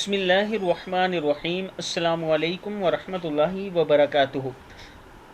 بسم اللہ الرحمن الرحیم۔ السلام علیکم ورحمۃ اللہ وبرکاتہ۔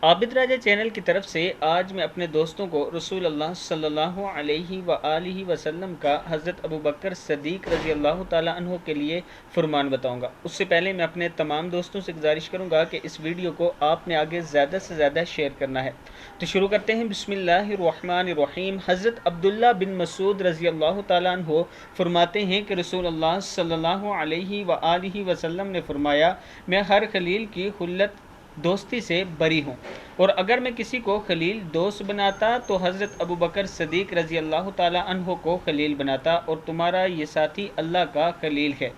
عابد راجہ چینل کی طرف سے آج میں اپنے دوستوں کو رسول اللہ صلی اللہ علیہ وآلہ وسلم کا حضرت ابوبکر صدیق رضی اللہ تعالیٰ عنہ کے لیے فرمان بتاؤں گا۔ اس سے پہلے میں اپنے تمام دوستوں سے گزارش کروں گا کہ اس ویڈیو کو آپ نے آگے زیادہ سے زیادہ شیئر کرنا ہے۔ تو شروع کرتے ہیں۔ بسم اللہ الرحمن الرحیم۔ حضرت عبداللہ بن مسعود رضی اللہ تعالیٰ عنہ فرماتے ہیں کہ رسول اللہ صلی اللہ علیہ وآلہ وسلم نے فرمایا، میں ہر خلیل کی خلت دوستی سے بری ہوں، اور اگر میں کسی کو خلیل دوست بناتا تو حضرت ابوبکر صدیق رضی اللہ تعالیٰ عنہ کو خلیل بناتا، اور تمہارا یہ ساتھی اللہ کا خلیل ہے۔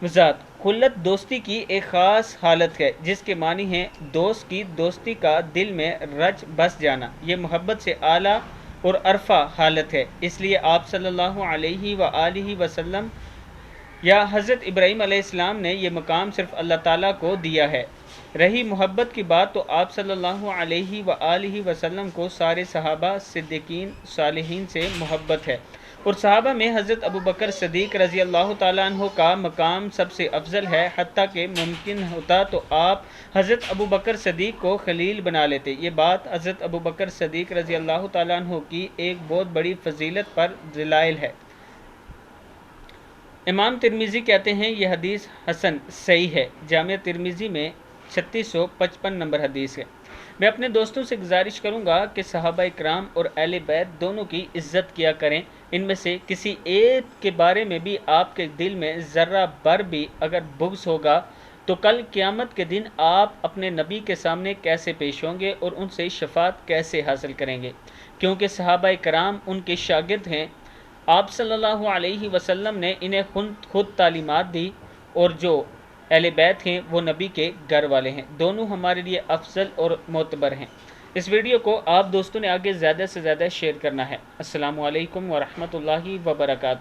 وضاحت: خلت دوستی کی ایک خاص حالت ہے جس کے معنی ہیں دوست کی دوستی کا دل میں رچ بس جانا۔ یہ محبت سے اعلیٰ اور ارفع حالت ہے، اس لیے آپ صلی اللہ علیہ وآلہ وسلم یا حضرت ابراہیم علیہ السلام نے یہ مقام صرف اللہ تعالیٰ کو دیا ہے۔ رہی محبت کی بات تو آپ صلی اللہ علیہ وآلہ وسلم کو سارے صحابہ، صدیقین، صالحین سے محبت ہے، اور صحابہ میں حضرت ابوبکر صدیق رضی اللہ تعالیٰ عنہ کا مقام سب سے افضل ہے۔ حتیٰ کہ ممکن ہوتا تو آپ حضرت ابوبکر صدیق کو خلیل بنا لیتے۔ یہ بات حضرت ابوبکر صدیق رضی اللہ تعالیٰ عنہ کی ایک بہت بڑی فضیلت پر دلائل ہے۔ امام ترمذی کہتے ہیں یہ حدیث حسن صحیح ہے۔ جامع ترمذی میں 3655 نمبر حدیث ہے۔ میں اپنے دوستوں سے گزارش کروں گا کہ صحابہ کرام اور اہل بیت دونوں کی عزت کیا کریں۔ ان میں سے کسی ایک کے بارے میں بھی آپ کے دل میں ذرہ بر بھی اگر بغض ہوگا تو کل قیامت کے دن آپ اپنے نبی کے سامنے کیسے پیش ہوں گے اور ان سے شفاعت کیسے حاصل کریں گے، کیونکہ صحابہ کرام ان کے شاگرد ہیں۔ آپ صلی اللہ علیہ وسلم نے انہیں خود تعلیمات دی، اور جو اہل بیت ہیں وہ نبی کے گھر والے ہیں، دونوں ہمارے لیے افضل اور معتبر ہیں۔ اس ویڈیو کو آپ دوستوں نے آگے زیادہ سے زیادہ شیئر کرنا ہے۔ السلام علیکم ورحمۃ اللہ وبرکاتہ۔